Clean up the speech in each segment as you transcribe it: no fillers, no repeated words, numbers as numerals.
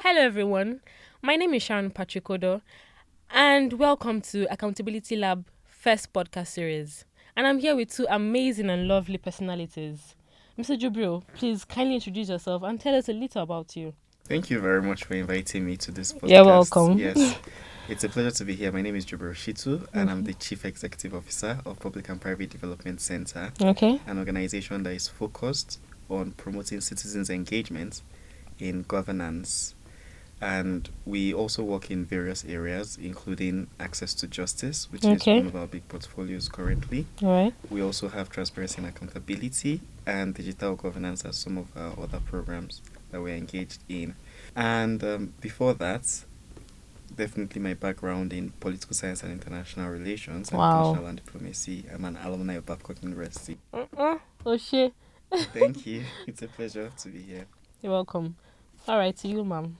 Hello, everyone. My name is Sharon Patrikodo, and welcome to Accountability Lab first podcast series. And I'm here with two amazing and lovely personalities. Mr. Jubril, please kindly introduce yourself and tell us a little about you. Thank you very much for inviting me to this podcast. You're welcome. Yes, it's a pleasure to be here. My name is Jubril Shitu, and I'm the Chief Executive Officer of Public and Private Development Center, Okay. an organization that is focused on promoting citizens' engagement in governance. And we also work in various areas, including access to justice, which is Okay. one of our big portfolios currently. All right. We also have transparency and accountability and digital governance as some of our other programs that we're engaged in. And before that, definitely my background in political science and international relations and Wow. international and diplomacy. I'm an alumni of Babcock University. Oh, shit. Thank you. It's a pleasure to be here. You're welcome. All right, to you, ma'am.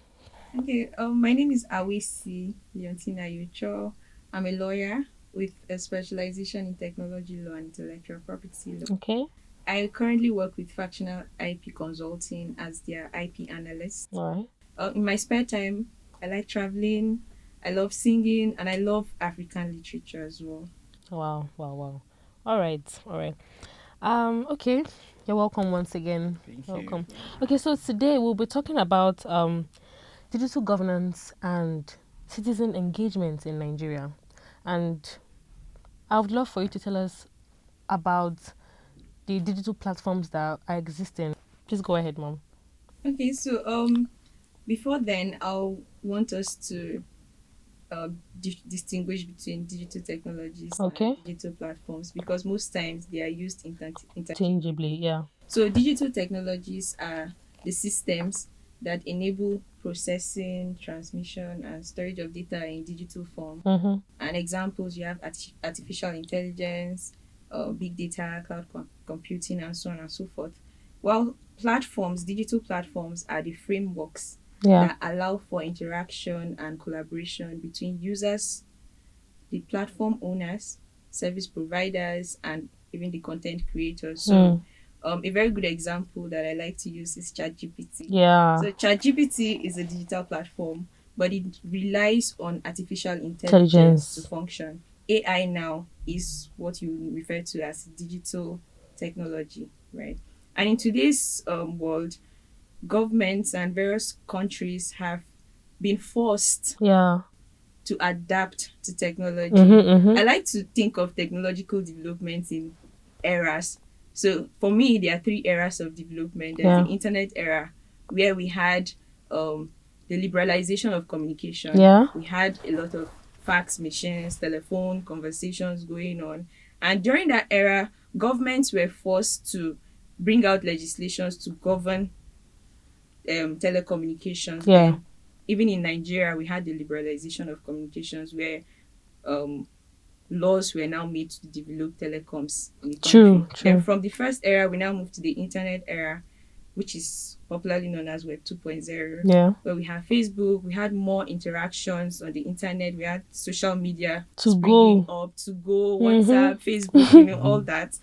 Okay, my name is Awisi Leontina Yucho. I'm a lawyer with a specialization in technology law and intellectual property law. Okay. I currently work with Fractional IP Consulting as their IP analyst. All right. In my spare time, I like traveling, I love singing, and I love African literature as well. Wow. All right. Okay. You're welcome once again. Thank Welcome. you. Okay, so today we'll be talking about digital governance and citizen engagement in Nigeria. And I would love for you to tell us about the digital platforms that are existing. Please go ahead, ma'am. Okay, so before then, I'll want us to distinguish between digital technologies Okay. and digital platforms because most times they are used interchangeably. Interchangeably, yeah. So digital technologies are the systems that enable processing, transmission, and storage of data in digital form. Mm-hmm. And examples, you have artificial intelligence, big data, cloud computing, and so on and so forth. While digital platforms are the frameworks Yeah. that allow for interaction and collaboration between users, the platform owners, service providers, and even the content creators. So, a very good example that I like to use is ChatGPT. Yeah. So, ChatGPT is a digital platform, but it relies on artificial intelligence to function. AI now is what you refer to as digital technology, right? And in today's world, governments and various countries have been forced Yeah. to adapt to technology. Mm-hmm. I like to think of technological development in eras. So for me, there are three eras of development. There's the internet era, where we had the liberalization of communication. Yeah. We had a lot of fax machines, telephone conversations going on. And during that era, governments were forced to bring out legislations to govern telecommunications. Yeah. Then, even in Nigeria, we had the liberalization of communications where laws were now made to develop telecoms in the country. True. And from the first era, we now move to the internet era, which is popularly known as Web 2.0. Yeah. Where we have Facebook, we had more interactions on the internet, we had social media To springing go. up, WhatsApp, Facebook, all that.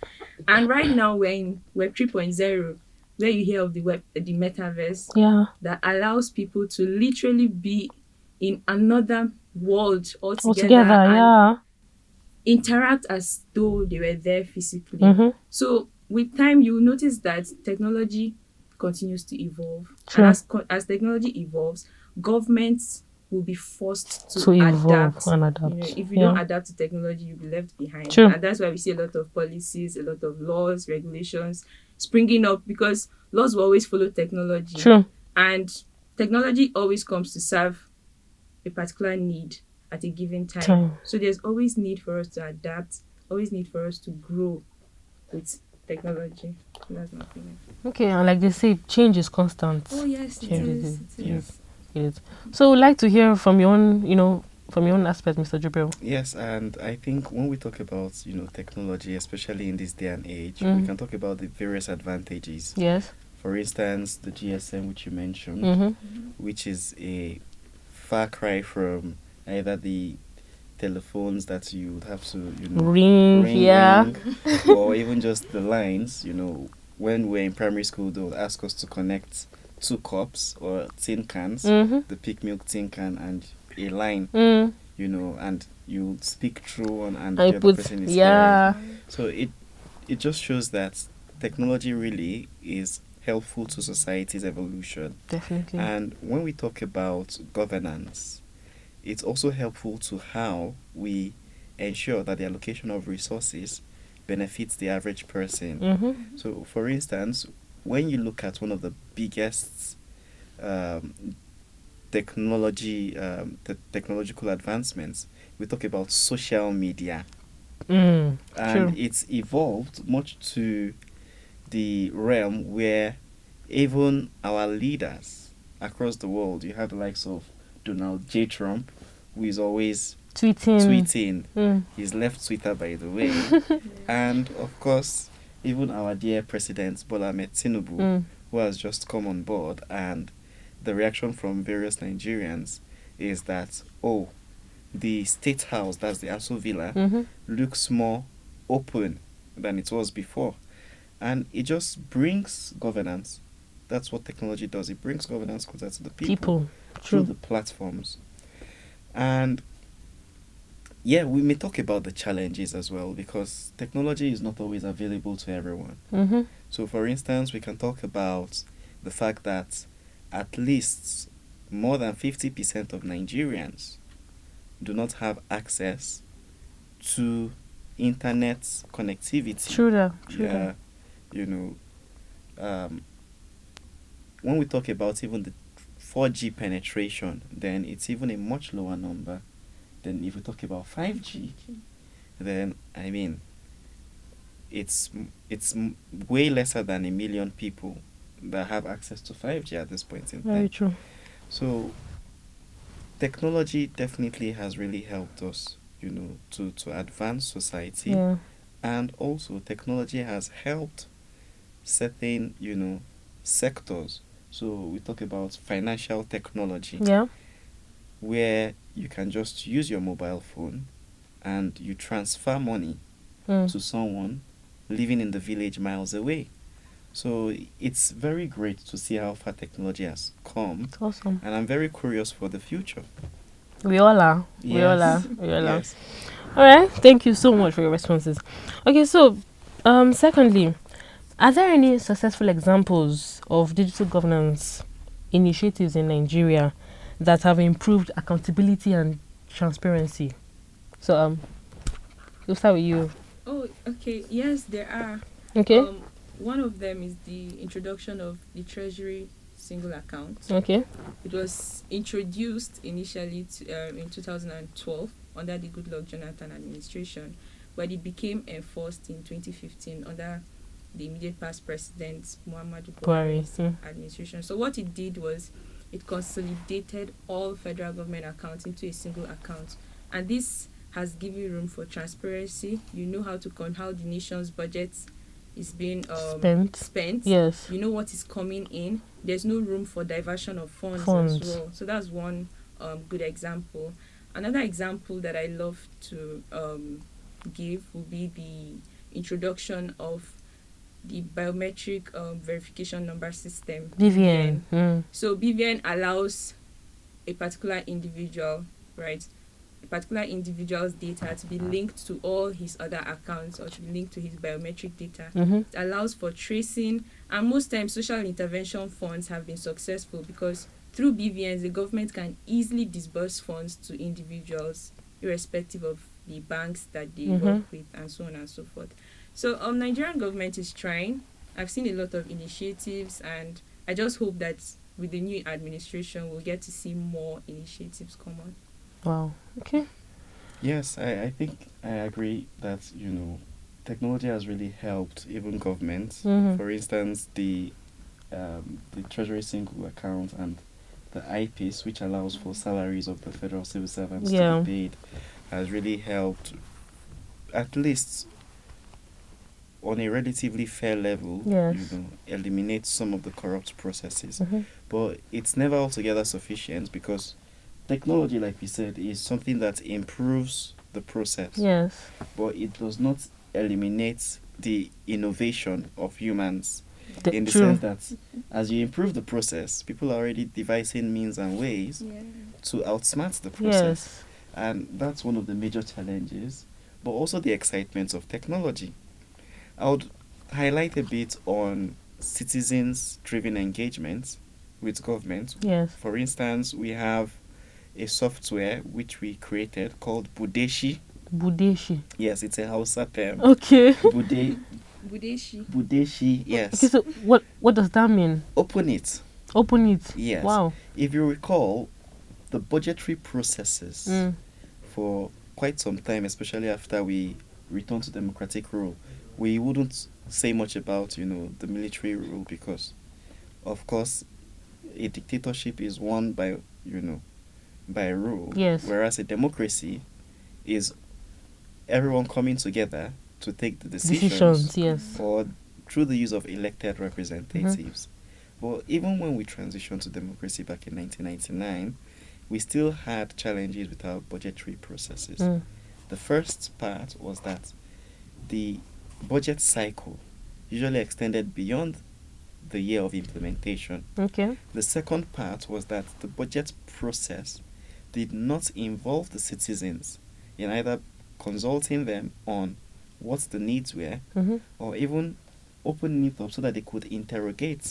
And right now we're in Web 3.0, where you hear of the metaverse, Yeah. that allows people to literally be in another world altogether Altogether, yeah. interact as though they were there physically. Mm-hmm. So with time, you'll notice that technology continues to evolve. True. And as technology evolves, governments will be forced to evolve adapt. and adapt. You know, if you don't adapt to technology, you'll be left behind. True. And that's why we see a lot of policies, a lot of laws, regulations springing up, because laws will always follow technology. True. And technology always comes to serve a particular need at a given time. So there's always need for us to adapt, always need for us to grow with technology. That's my opinion. Okay, and like they say, change is constant. Oh yes, it Change is. It is. So we'd like to hear from your own, from your own aspect, Mr. Jubril. Yes, and I think when we talk about, technology, especially in this day and age, we can talk about the various advantages. Yes. For instance, the GSM, which you mentioned, which is a far cry from either the telephones that you would have to, ring, or even just the lines. When we're in primary school, they would ask us to connect two cups or tin cans, the peak milk tin can and a line, and you speak through one and the other person is hearing. So it just shows that technology really is helpful to society's evolution. Definitely. And when we talk about governance, it's also helpful to how we ensure that the allocation of resources benefits the average person. So, for instance, when you look at one of the biggest technological advancements, we talk about social media. And true. It's evolved much to the realm where even our leaders across the world, you have the likes of Donald J. Trump, who is always tweeting. He's left Twitter, by the way. And of course, even our dear President Bola Ahmed Tinubu, who has just come on board, and the reaction from various Nigerians is that, the State House, that's the Aso Villa, looks more open than it was before. And it just brings governance. That's what technology does. It brings governance closer to the people through the platforms. And yeah, we may talk about the challenges as well, because technology is not always available to everyone. So, for instance, we can talk about the fact that at least more than 50% of Nigerians do not have access to internet connectivity. True that. When we talk about even the 4G penetration, then it's even a much lower number than if we talk about 5G. Then, I mean, it's way lesser than 1 million people that have access to 5G at this point in time. Very true. So, technology definitely has really helped us, to advance society. Yeah. And also, technology has helped certain, sectors. So, we talk about financial technology. Yeah. Where you can just use your mobile phone and you transfer money to someone living in the village miles away. So it's very great to see how far technology has come. It's awesome. And I'm very curious for the future. We all are. Yes. We all are. Yes. All right. Thank you so much for your responses. Okay, so secondly, are there any successful examples of digital governance initiatives in Nigeria that have improved accountability and transparency? So we'll start with you. Oh, okay. Yes, there are. Okay. One of them is the introduction of the Treasury single account. Okay. It was introduced initially in 2012 under the Goodluck Jonathan administration, but it became enforced in 2015 under the immediate past president Muhammadu Buhari's administration. So what it did was it consolidated all federal government accounts into a single account, and this has given room for transparency. You know how the nation's budget is being spent. Yes. You know what is coming in. There's no room for diversion of funds as well. So that's one good example. Another example that I love to give would be the introduction of the biometric verification number system, BVN. So BVN allows a particular individual, a particular individual's data to be linked to all his other accounts or to be linked to his biometric data. It allows for tracing, and most times social intervention funds have been successful because through BVNs, the government can easily disburse funds to individuals irrespective of the banks that they work with and so on and so forth. So Nigerian government is trying. I've seen a lot of initiatives, and I just hope that with the new administration, we'll get to see more initiatives come on. Wow. Okay. Yes, I think I agree that, technology has really helped even governments. For instance, the Treasury single account and the IPIS, which allows for salaries of the federal civil servants to be paid, has really helped, at least on a relatively fair level, eliminate some of the corrupt processes. But it's never altogether sufficient, because technology, like we said, is something that improves the process. Yes. But it does not eliminate the innovation of humans. in the sense that as you improve the process, people are already devising means and ways to outsmart the process. And that's one of the major challenges, but also the excitement of technology. I would highlight a bit on citizens-driven engagement with government. Yes. For instance, we have a software which we created called Budeshi. Budeshi. Yes, it's a Hausa term. Okay. Budeshi, yes. Okay, so what does that mean? Open it. Open it. Yes. Wow. If you recall, the budgetary processes for quite some time, especially after we returned to democratic rule, we wouldn't say much about, the military rule because, of course, a dictatorship is won by, by rule. Yes. Whereas a democracy is everyone coming together to take the decisions. Yes. Or through the use of elected representatives. But even when we transitioned to democracy back in 1999, we still had challenges with our budgetary processes. The first part was that the budget cycle usually extended beyond the year of implementation. Okay. The second part was that the budget process did not involve the citizens in either consulting them on what the needs were or even opening it up so that they could interrogate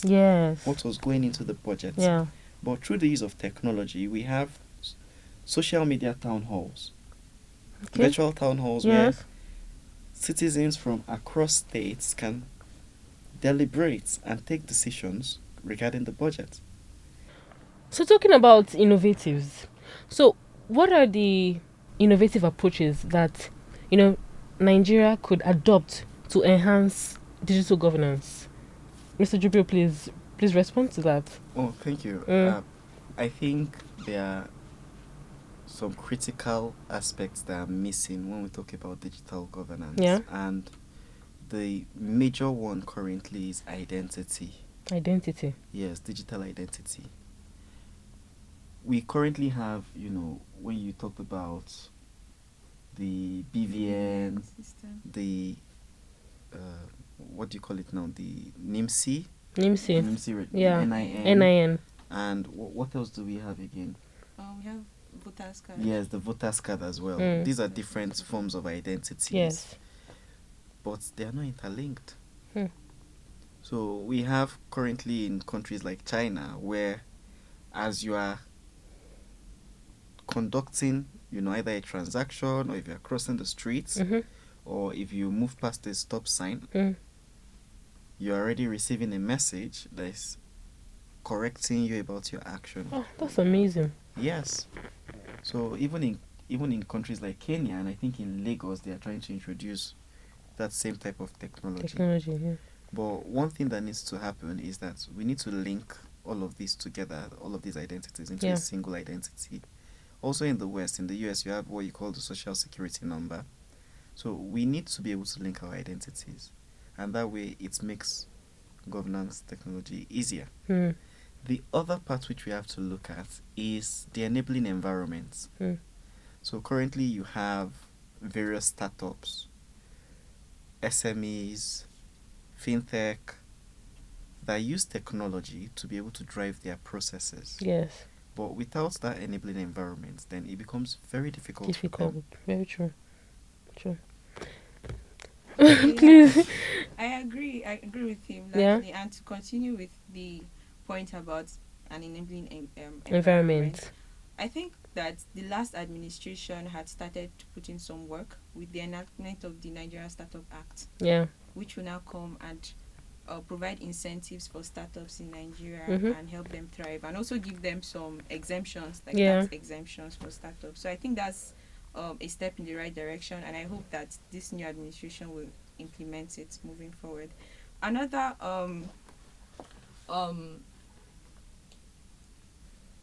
what was going into the budget. Yeah. But through the use of technology, we have social media town halls, virtual town halls where citizens from across states can deliberate and take decisions regarding the budget. So talking about innovatives, so what are the innovative approaches that Nigeria could adopt to enhance digital governance? Mr. Jubril, please respond to that. Oh, thank you. I think there are some critical aspects that are missing when we talk about digital governance. Yeah. And the major one currently is identity. Identity. Yes, digital identity. We currently have, when you talk about the BVN, the what do you call it now? The NIMSI. Yeah. NIN. And what else do we have again? We have voters card. Yes, the voters card as well. These are different forms of identities. Yes. But they are not interlinked. So we have currently in countries like China where as you are conducting, either a transaction or if you're crossing the streets or if you move past a stop sign, you're already receiving a message that is correcting you about your action. Oh, that's amazing. Yes. So even in countries like Kenya, and I think in Lagos, they are trying to introduce that same type of technology. Yeah. But one thing that needs to happen is that we need to link all of these together, all of these identities into a single identity. Also in the West, in the US, you have what you call the social security number. So we need to be able to link our identities. And that way it makes governance technology easier. The other part which we have to look at is the enabling environments. So currently you have various startups, SMEs, fintech, that use technology to be able to drive their processes. Yes. But without that enabling environment, then it becomes very difficult. For them. Very true. Please. I agree with him. Largely. And to continue with the point about an enabling environment, I think that the last administration had started to put in some work with the enactment of the Nigeria Startup Act. Yeah. Which will now come and provide incentives for startups in Nigeria and help them thrive, and also give them some exemptions, like tax exemptions for startups. So I think that's a step in the right direction, and I hope that this new administration will implement it moving forward. Another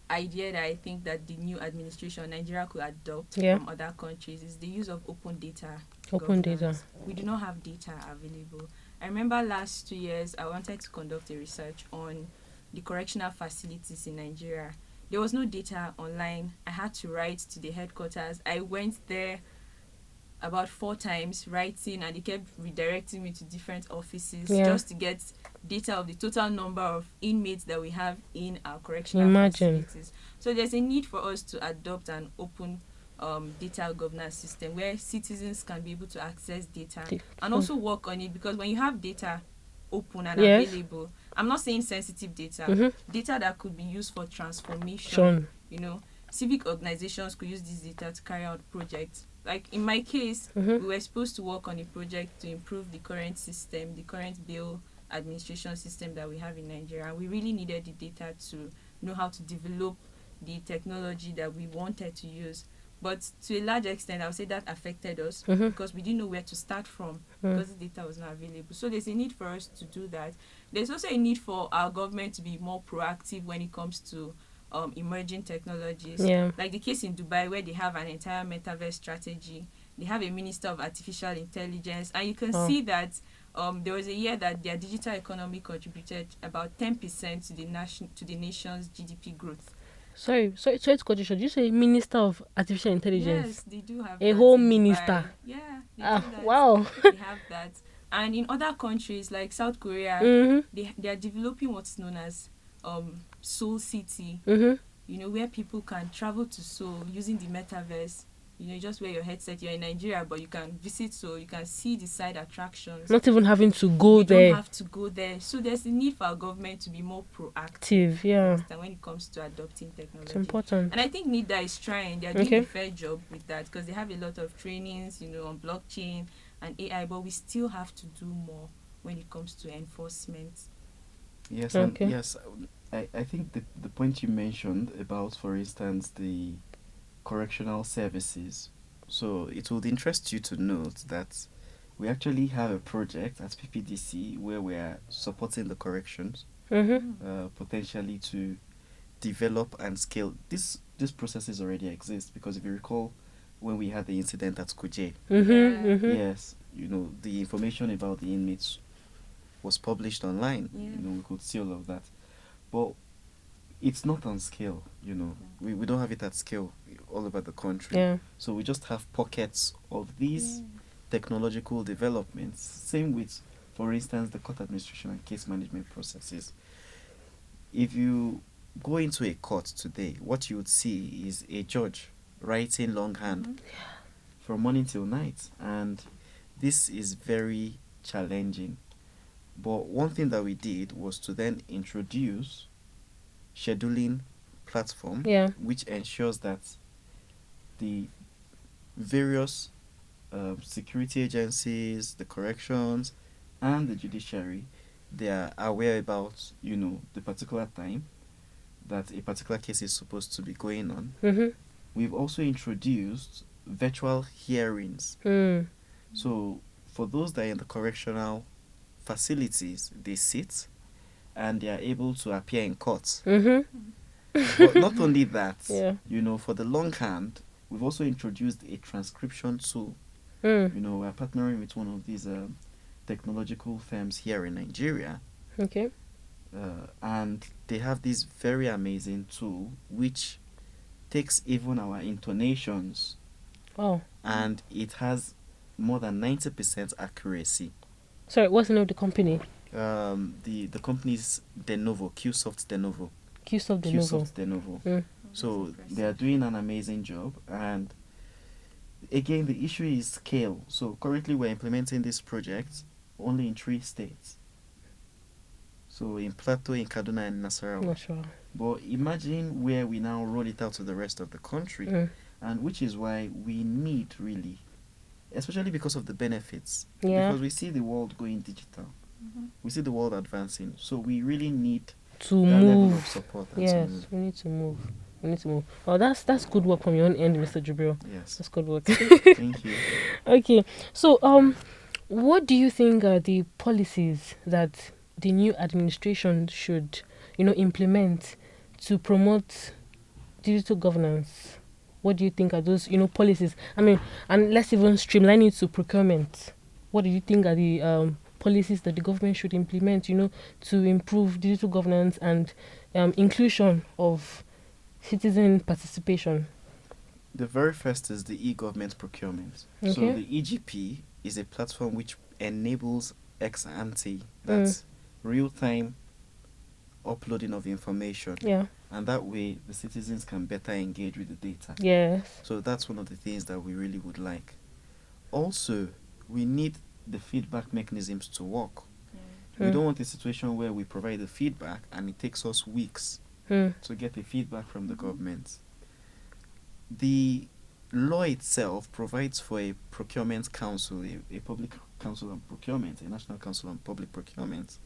idea that I think that the new administration, Nigeria, could adopt from other countries is the use of open data. We do not have data available. I remember last 2 years I wanted to conduct a research on the correctional facilities in Nigeria. There was no data online. I had to write to the headquarters. I went there. about 4 times writing, and they kept redirecting me to different offices Yeah. just to get data of the total number of inmates that we have in our correctional Imagine. facilities. So there's a need for us to adopt an open data governance system where citizens can be able to access data and also work on it, because when you have data open and Yes. available, I'm not saying sensitive data, data that could be used for transformation, Sure. you know, civic organizations could use this data to carry out projects. Like in my case, Mhm. we were supposed to work on a project to improve the current system, the current bill administration system that we have in Nigeria. And we really needed the data to know how to develop the technology that we wanted to use. But to a large extent, I would say that affected us because we didn't know where to start from because the data was not available. So there's a need for us to do that. There's also a need for our government to be more proactive when it comes to emerging technologies. Yeah. Like the case in Dubai, where they have an entire metaverse strategy. They have a minister of artificial intelligence, and you can see that there was a year that their digital economy contributed about 10% to the nation's GDP growth. Sorry to cut you short. Did you say Minister of Artificial Intelligence? Yes, they do have A that whole in minister. Dubai. Yeah, they do that. Wow. They have that. And in other countries like South Korea, they are developing what's known as Seoul City. You know, where people can travel to Seoul using the metaverse. You know, you just wear your headset. You're in Nigeria, but you can visit Seoul. You can see the side attractions. Not even having to go You there. don't have to go there. So there's a need for our government to be more proactive. Yeah. When it comes to adopting technology. It's important. And I think NIDA is trying. They're doing a fair job with that because they have a lot of trainings, you know, on blockchain and AI, but we still have to do more when it comes to enforcement. Yes, Okay. and yes, I think the point you mentioned about, for instance, the correctional services. So it would interest you to note that we actually have a project at PPDC where we are supporting the corrections, potentially to develop and scale. These processes already exist because if you recall, when we had the incident at Kuje, yes, you know, the information about the inmates was published online. Yeah. You know, we could see all of that. But it's not on scale, you know. We don't have it at scale all over the country. Yeah. So we just have pockets of these technological developments. Same with, for instance, the court administration and case management processes. If you go into a court today, what you would see is a judge writing longhand from morning till night. And this is very challenging. But one thing that we did was to then introduce scheduling platform, which ensures that the various security agencies, the corrections, and the judiciary, they are aware about, you know, the particular time that a particular case is supposed to be going on. We've also introduced virtual hearings. So for those that are in the correctional facilities, they sit and they are able to appear in court. But not only that, you know, for the longhand, we've also introduced a transcription tool. You know, we're partnering with one of these technological firms here in Nigeria. Okay. And they have this very amazing tool which takes even our intonations. And it has more than 90% accuracy. Sorry, what's the name of the company? The company is Denovo, QSoft Denovo. QSoft Denovo. So they are doing an amazing job, and again the issue is scale. So currently we're implementing this project only in 3 states. So in Plateau, in Kaduna, and Nasarawa. But imagine where we now roll it out to the rest of the country, and which is why we need really, especially because of the benefits, because we see the world going digital, we see the world advancing, so we really need to that move. level of support. Yes, we need to move. Oh, that's good work from your own end, Mr. Jibril. Yes, that's good work. Thank you. Okay, so what do you think are the policies that the new administration should, you know, implement to promote digital governance? What do you think are those, you know, policies? I mean, and let's even streamline it to procurement. What do you think are the policies that the government should implement, you know, to improve digital governance and inclusion of citizen participation? The very first is the e-government procurement. So Okay. the EGP is a platform which enables ex ante, that's real-time uploading of information, Yeah. and that way the citizens can better engage with the data. Yes. So that's one of the things that we really would like. Also, we need the feedback mechanisms to work. We don't want a situation where we provide the feedback and it takes us weeks to get the feedback from the government. The law itself provides for a procurement council, a public council on procurement, a national council on public procurement.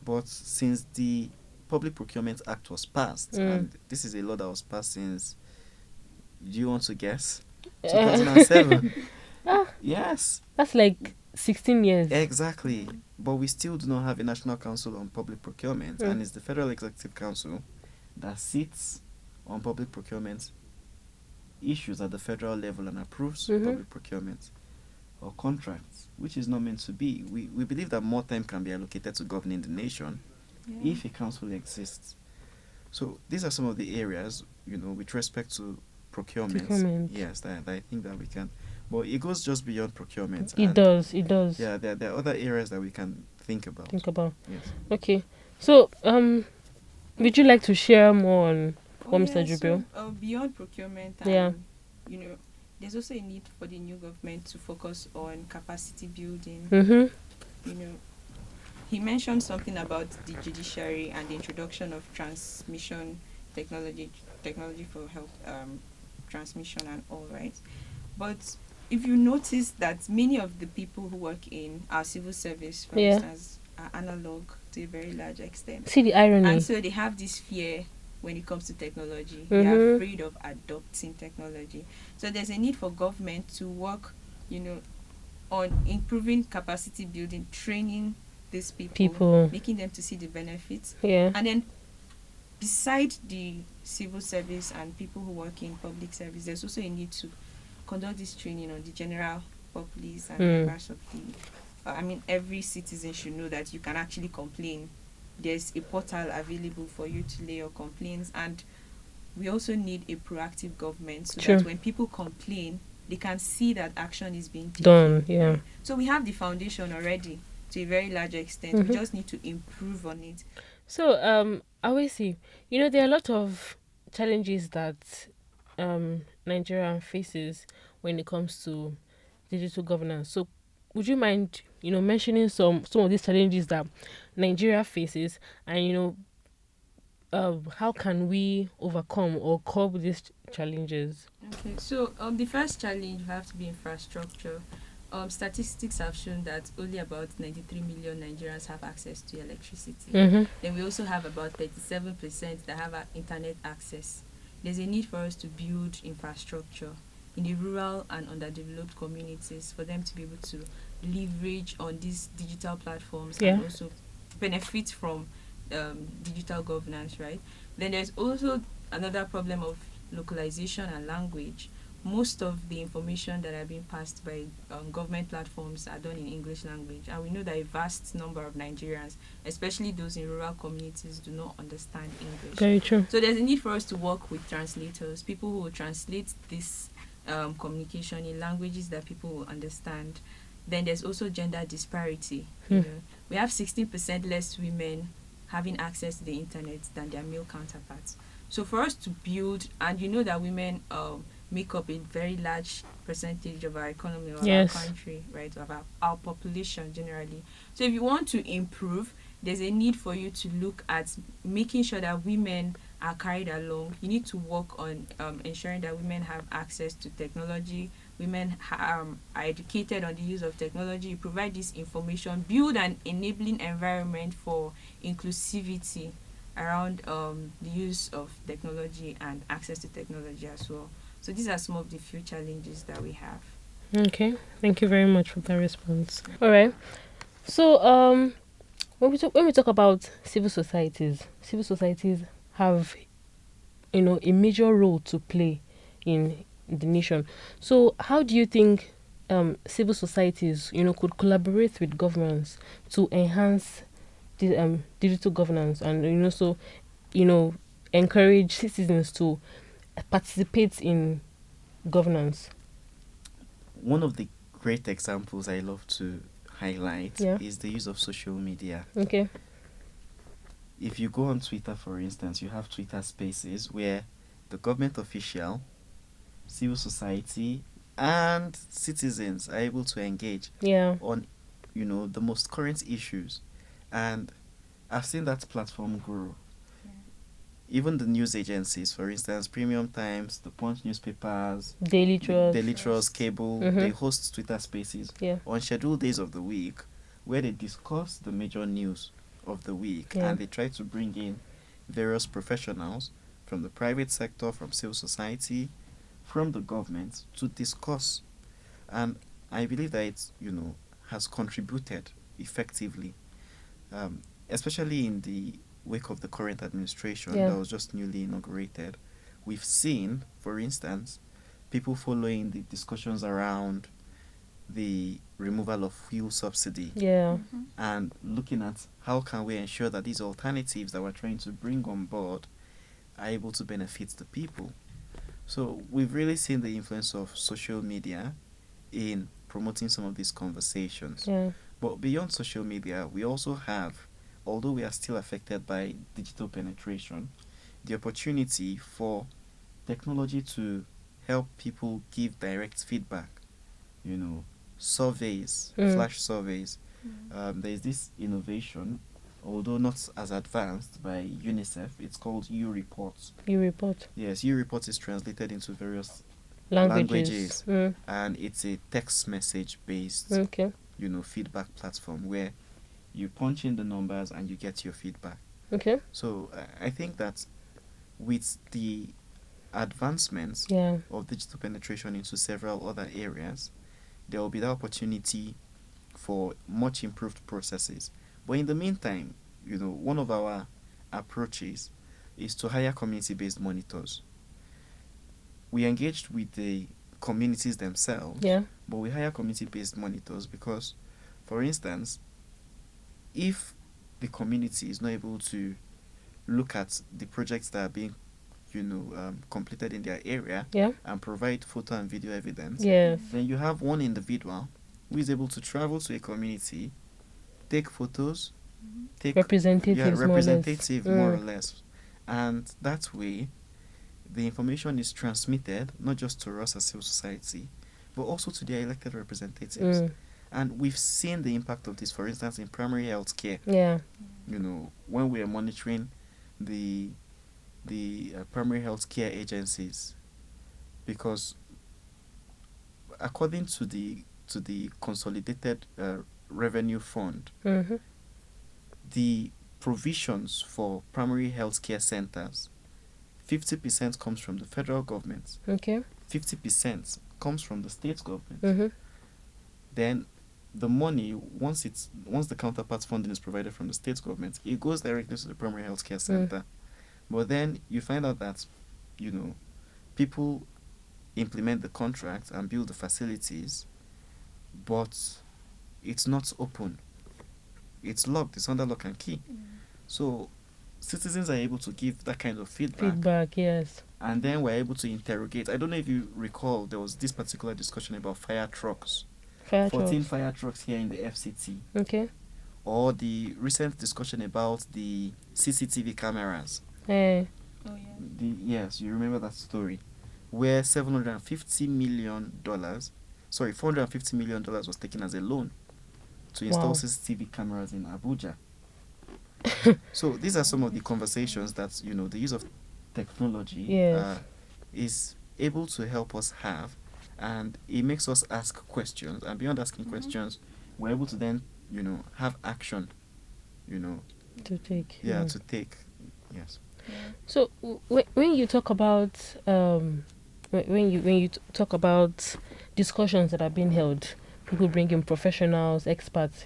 But since the Public Procurement Act was passed, and this is a law that was passed since, do you want to guess? 2007. Yes. That's like 16 years. Exactly. But we still do not have a National Council on Public Procurement, and it's the Federal Executive Council that sits on public procurement issues at the federal level and approves public procurement or contracts, which is not meant to be. We believe that more time can be allocated to governing the nation if a council exists. So these are some of the areas, with respect to procurement. Yes, that I think that we can. But it goes just beyond procurement. It does. Yeah, there are other areas that we can think about. Yes. Okay. So, would you like to share more on Mr. Jubil? So, beyond procurement, there's also a need for the new government to focus on capacity building. He mentioned something about the judiciary and the introduction of transmission technology for health transmission and all, right? But if you notice that many of the people who work in our civil service, for instance, are analog to a very large extent. See the irony. And so they have this fear when it comes to technology. They are afraid of adopting technology. So there's a need for government to work, on improving capacity building, training these people, making them to see the benefits. Yeah. And then beside the civil service and people who work in public service, there's also a need to conduct this training on the general populace and members of the... every citizen should know that you can actually complain. There's a portal available for you to lay your complaints, and we also need a proactive government so that when people complain, they can see that action is being taken. Done, yeah. So we have the foundation already to a very large extent. We just need to improve on it. So, I always see, there are a lot of challenges that Nigeria faces when it comes to digital governance. So, would you mind, mentioning some of these challenges that Nigeria faces, and how can we overcome or curb these challenges? Okay, so the first challenge have to be infrastructure. Statistics have shown that only about 93 million Nigerians have access to electricity. Then we also have about 37% that have internet access. There's a need for us to build infrastructure in the rural and underdeveloped communities for them to be able to leverage on these digital platforms and also benefit from digital governance, right? Then there's also another problem of localization and language. Most of the information that are being passed by government platforms are done in English language, and we know that a vast number of Nigerians, especially those in rural communities, do not understand English. Very true. So there's a need for us to work with translators, people who will translate this communication in languages that people will understand. Then there's also gender disparity. We have 16% less women having access to the internet than their male counterparts. So for us to build, and that women make up a very large percentage of our economy, of our country, right, of our population generally. So if you want to improve, there's a need for you to look at making sure that women are carried along. You need to work on ensuring that women have access to technology, women are educated on the use of technology. You provide this information, build an enabling environment for inclusivity around the use of technology and access to technology as well. So these are some of the few challenges that we have. Okay, thank you very much for that response. All right. So when we talk about civil societies have a major role to play in the nation. So how do you think civil societies could collaborate with governments to enhance the digital governance and encourage citizens to participate in governance? One of the great examples I love to highlight Yeah. is the use of social media. Okay. If you go on Twitter, for instance, you have Twitter Spaces where the government official, civil society, and citizens are able to engage Yeah. on, the most current issues. And I've seen that platform grow. Even the news agencies, for instance, Premium Times, the Punch newspapers, Daily Trust. Daily Trust, Cable, they host Twitter Spaces Yeah. on scheduled days of the week where they discuss the major news of the week, Yeah. and they try to bring in various professionals from the private sector, from civil society, from the government to discuss. And I believe that it, has contributed effectively, especially in the wake of the current administration Yeah. that was just newly inaugurated. We've seen, for instance, people following the discussions around the removal of fuel subsidy Yeah. and looking at how can we ensure that these alternatives that we're trying to bring on board are able to benefit the people. So we've really seen the influence of social media in promoting some of these conversations. Yeah. But beyond social media, we also have, although we are still affected by digital penetration, the opportunity for technology to help people give direct feedback. Surveys, flash surveys. There's this innovation, although not as advanced, by UNICEF. It's called U-Reports. You report Yes, U-Reports is translated into various languages. and it's a text message based, Okay. feedback platform where you punch in the numbers and you get your feedback. Okay. So I think that with the advancements Yeah. of digital penetration into several other areas, there will be the opportunity for much improved processes. But in the meantime, one of our approaches is to hire community-based monitors. We engaged with the communities themselves, Yeah. but we hire community-based monitors because, for instance, if the community is not able to look at the projects that are being completed in their area Yeah. and provide photo and video evidence, Yes. then you have one individual who is able to travel to a community, take photos, take Representatives, representative more more or or less, and that way the information is transmitted not just to us as civil society, but also to their elected representatives. And we've seen the impact of this, for instance, in primary health care. Yeah. When we are monitoring the primary health care agencies, because according to the consolidated revenue fund, the provisions for primary health care centers, 50% comes from the federal government, Okay. 50% comes from the state government. Then the money, once the counterpart funding is provided from the state government, it goes directly to the primary health care center. But then you find out that, people implement the contract and build the facilities, but it's not open. It's locked. It's under lock and key. So citizens are able to give that kind of feedback. Yes. And then we're able to interrogate. I don't know if you recall, there was this particular discussion about fire trucks. 14 fire trucks here in the FCT. Okay. Or the recent discussion about the CCTV cameras. Hey. Oh yeah. Yes, you remember that story, where $450 million was taken as a loan to install Wow. CCTV cameras in Abuja. So these are some of the conversations that the use of technology Yes. is able to help us have, and it makes us ask questions, and beyond asking questions, we're able to then have action, To take. to take. Yes. So when you talk about when you talk about discussions that are being held, people bring in professionals, experts,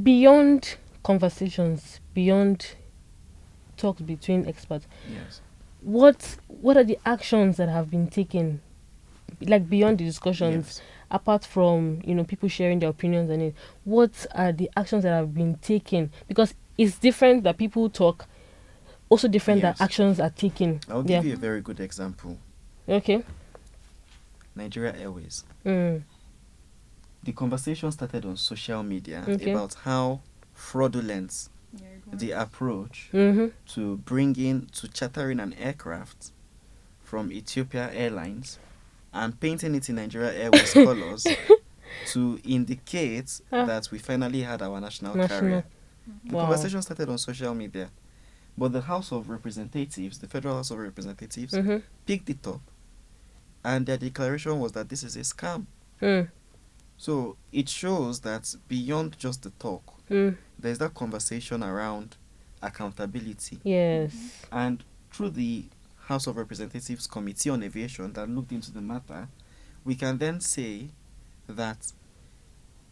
beyond conversations, beyond talks between experts, Yes. what are the actions that have been taken, like beyond the discussions, Yes. apart from people sharing their opinions on it? What are the actions that have been taken? Because it's different that people talk, also different Yes. that actions are taken. I'll give you a very good example. Okay. Nigeria Airways. Mm. The conversation started on social media Okay. about how fraudulent Yeah, it the was. approach Mm-hmm. to chartering an aircraft from Ethiopia Airlines and painting it in Nigeria Airways colors to indicate Ah. that we finally had our national National. carrier. The Wow. conversation started on social media, but the House of Representatives, the Federal House of Representatives, Mm-hmm. picked it up, and their declaration was that this is a scam. Mm. So it shows that beyond just the talk, Mm. there's that conversation around accountability. Yes. And through the House of Representatives Committee on Aviation that looked into the matter, we can then say that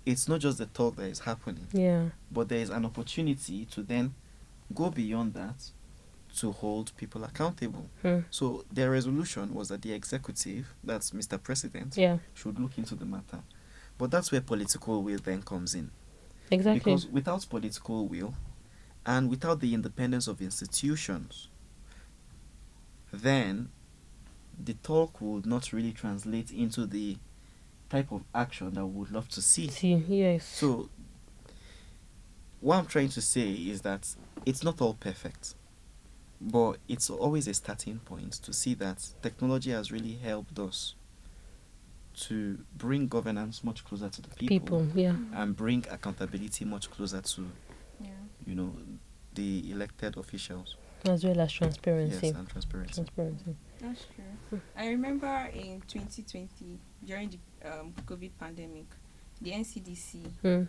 it's not just the talk that is happening, Yeah. but there is an opportunity to then go beyond that to hold people accountable. Mm. So their resolution was that the executive, that's Mr. President, Yeah. should look into the matter. But that's where political will then comes in. Exactly. Because without political will and without the independence of institutions, then the talk would not really translate into the type of action that we would love to see. Yes. So what I'm trying to say is that it's not all perfect, but it's always a starting point to see that technology has really helped us to bring governance much closer to the people, Yeah. and bring accountability much closer to, Yeah. you know, the elected officials. As well as transparency. Yes, and transparency. Transparency. That's true. I remember in 2020, during the COVID pandemic, the NCDC Mm.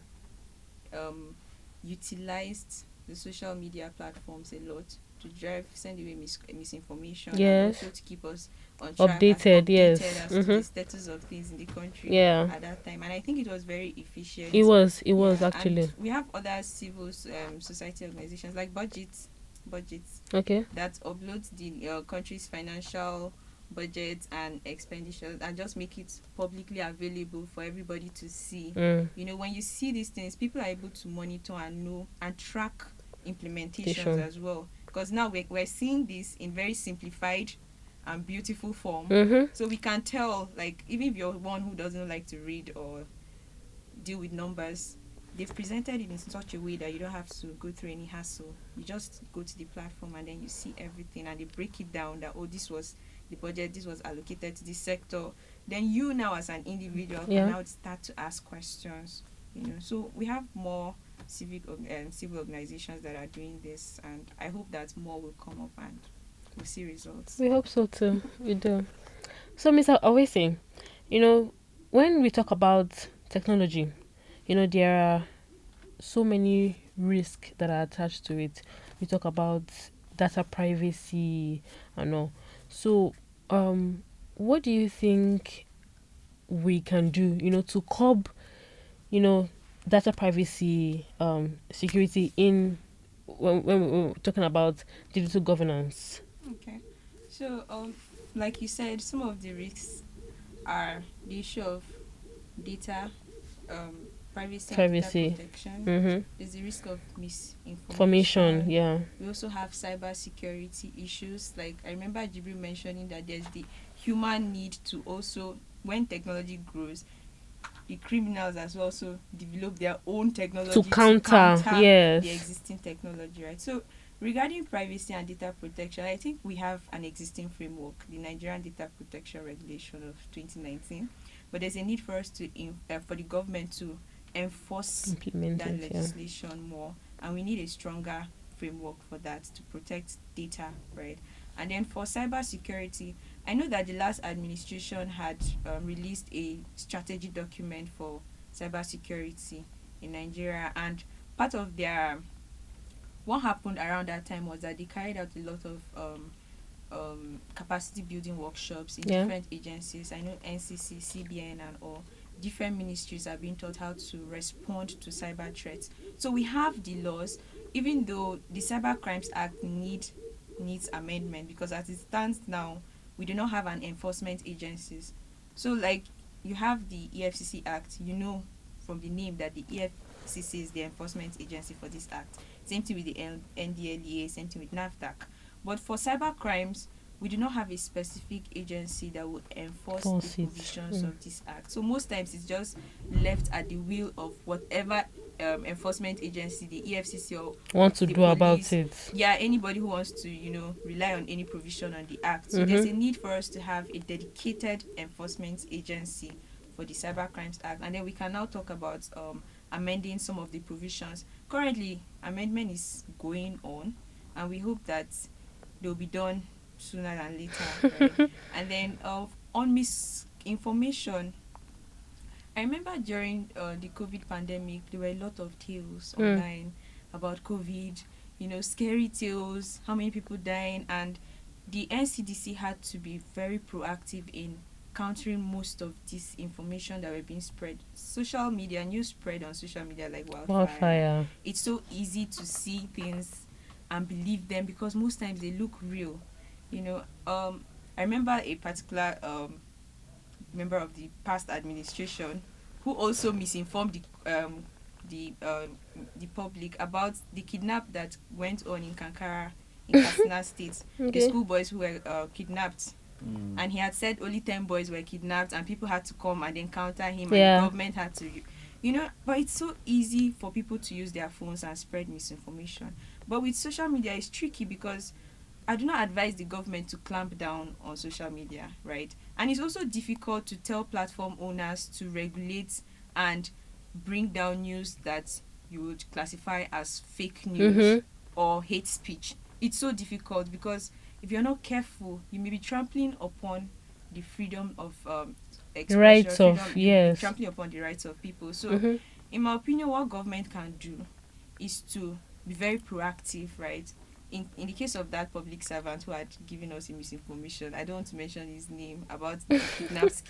utilized the social media platforms a lot to send away misinformation, Yes. and also to keep us on track, Updated, yes. as to Mhm. the status of things in the country Yeah. at that time. And I think it was very efficient. It was Yeah, actually. and we have other civil society organizations like budgets Okay. that uploads the country's financial budget and expenditures and just make it publicly available for everybody to see. Mm. You know, when you see these things, people are able to monitor and know and track implementations Implementation. as well. Because now we're seeing this in very simplified and beautiful form. Mm-hmm. So we can tell, like, even if you're one who doesn't like to read or deal with numbers, they've presented it in such a way that you don't have to go through any hassle. You just go to the platform and then you see everything, and they break it down that, oh, this was the budget, this was allocated to this sector. Then you now as an individual can now start to ask questions. You know, so we have more civil organizations that are doing this, and I hope that more will come up and we'll see results. We hope so too. We do. So, Mr. Awese, you know, when we talk about technology, you know, there are so many risks that are attached to it. We talk about data privacy and all. So, what do you think we can do, you know, to curb, you know, data privacy, security in when we're talking about digital governance? Okay. So, like you said, some of the risks are the issue of data, privacy, and data protection. Mm-hmm. There's the risk of misinformation. Information, yeah. We also have cyber security issues. Like, I remember Jibril mentioning that there's the human need to also, when technology grows, the criminals as well also develop their own technology to counter yes. the existing technology, right? So regarding privacy and data protection, I think we have an existing framework, the Nigerian Data Protection Regulation of 2019, but there's a need for us to for the government to enforce that legislation more, and we need a stronger framework for that to protect data, right? And then for cyber security, I know that the last administration had released a strategy document for cyber security in Nigeria, and part of their what happened around that time was that they carried out a lot of capacity building workshops in different agencies. I know NCC, CBN, and all different ministries are being taught how to respond to cyber threats. So we have the laws, even though the Cyber Crimes Act needs amendment, because as it stands now, we do not have an enforcement agencies. So like you have the EFCC Act, you know from the name that the EFCC is the enforcement agency for this act. Same thing with the NDLEA, same thing with NAFDAC. But for cyber crimes, we do not have a specific agency that will enforce the Force it. provisions of this act. So most times it's just left at the will of whatever enforcement agency, the EFCC or Want to the do about police, it. yeah, anybody who wants to, rely on any provision on the act. So Mm-hmm. there's a need for us to have a dedicated enforcement agency for the Cyber Crimes Act, and then we can now talk about amending some of the provisions. Currently, amendment is going on, and we hope that they'll be done sooner than later. Right? And then on misinformation, I remember during the COVID pandemic, there were a lot of tales online about COVID, scary tales, how many people dying, and the NCDC had to be very proactive in countering most of this information that were being spread. Social media, news spread on social media like wildfire. It's so easy to see things and believe them because most times they look real. I remember a particular member of the past administration who also misinformed the public about the kidnap that went on in Kankara in Katsina State. The schoolboys who were kidnapped. And he had said only 10 boys were kidnapped and people had to come and encounter him and the government had to, but it's so easy for people to use their phones and spread misinformation. But with social media, it's tricky because I do not advise the government to clamp down on social media, right? And it's also difficult to tell platform owners to regulate and bring down news that you would classify as fake news or hate speech. It's so difficult because if you're not careful, you may be trampling upon the freedom of expression, trampling upon the rights of people. So, in my opinion, what government can do is to be very proactive, right? In the case of that public servant who had given us misinformation, I don't want to mention his name, about the kidnapped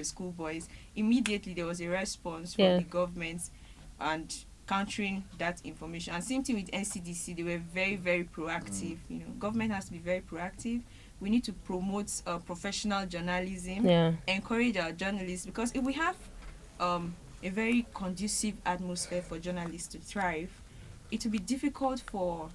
schoolboys, immediately there was a response from the government and countering that information. And same thing with NCDC, they were very, very proactive. Government has to be very proactive. We need to promote professional journalism, encourage our journalists, because if we have a very conducive atmosphere for journalists to thrive, it will be difficult for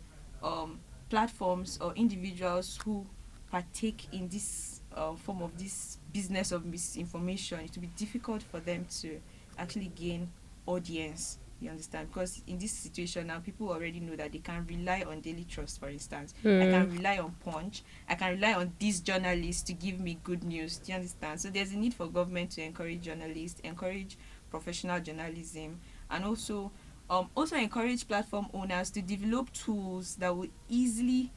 platforms or individuals who partake in this form of this business of misinformation. It will be difficult for them to actually gain audience. You understand? Because in this situation now, people already know that they can rely on Daily Trust, for instance. I can rely on Punch. I can rely on these journalists to give me good news. Do you understand? So there's a need for government to encourage journalists, encourage professional journalism, and also encourage platform owners to develop tools that will easily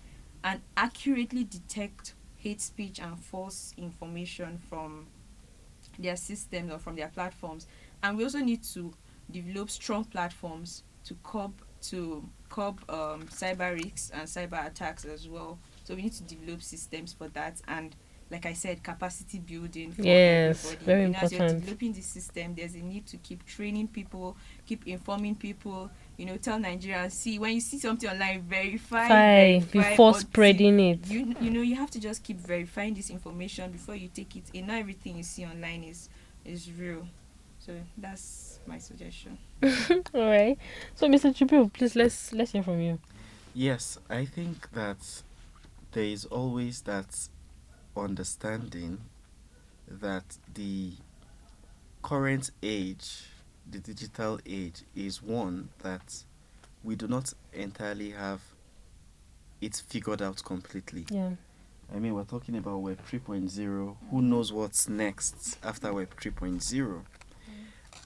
and accurately detect hate speech and false information from their systems or from their platforms. And we also need to develop strong platforms to curb cyber risks and cyber attacks as well. So we need to develop systems for that, and like I said, capacity building for everybody. Very important. As you're important. developing this system, there's a need to keep training people, keep informing people. Tell Nigerians, see, when you see something online, verify before spreading it. You have to just keep verifying this information before you take it. And not everything you see online is real. So that's my suggestion. All right. So, Mr. Chibu, please let's hear from you. Yes, I think that there is always that understanding that the current age, the digital age, is one that we do not entirely have it figured out completely. Yeah. I mean, we're talking about Web 3.0. Who knows what's next after Web 3.0?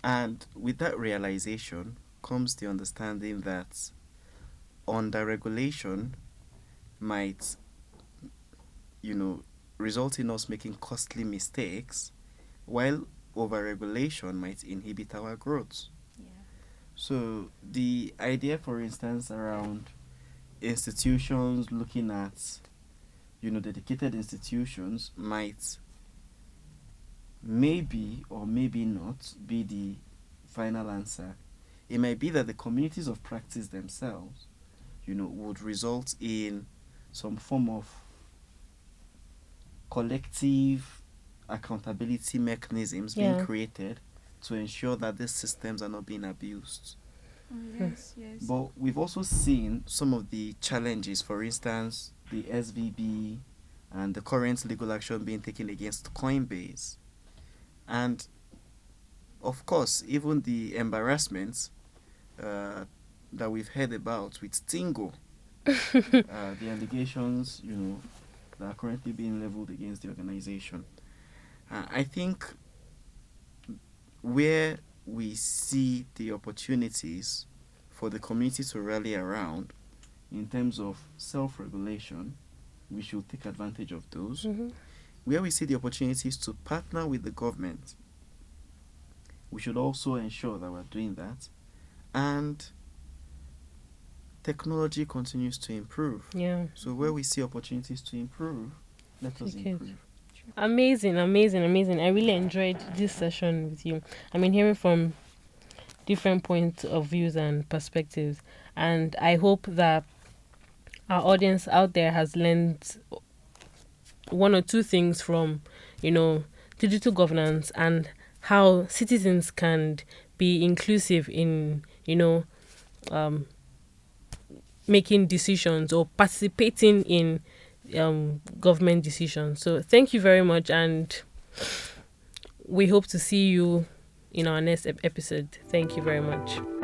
And with that realization comes the understanding that under-regulation might, result in us making costly mistakes, while over-regulation might inhibit our growth. Yeah. So the idea, for instance, around institutions looking at, dedicated institutions might maybe or maybe not be the final answer. It might be that the communities of practice themselves, would result in some form of collective accountability mechanisms being created to ensure that these systems are not being abused. Yes. But we've also seen some of the challenges, for instance, the SVB and the current legal action being taken against Coinbase. And of course, even the embarrassments that we've heard about with Tingo, the allegations, that are currently being leveled against the organization. I think where we see the opportunities for the community to rally around in terms of self-regulation, we should take advantage of those. Mm-hmm. Where we see the opportunities to partner with the government, we should also ensure that we're doing that. And technology continues to improve. Yeah. So where we see opportunities to improve, let us improve. Amazing. I really enjoyed this session with you. Hearing from different points of views and perspectives, and I hope that our audience out there has learned one or two things from, digital governance and how citizens can be inclusive in, making decisions or participating in government decisions. So thank you very much, and we hope to see you in our next episode. Thank you very much.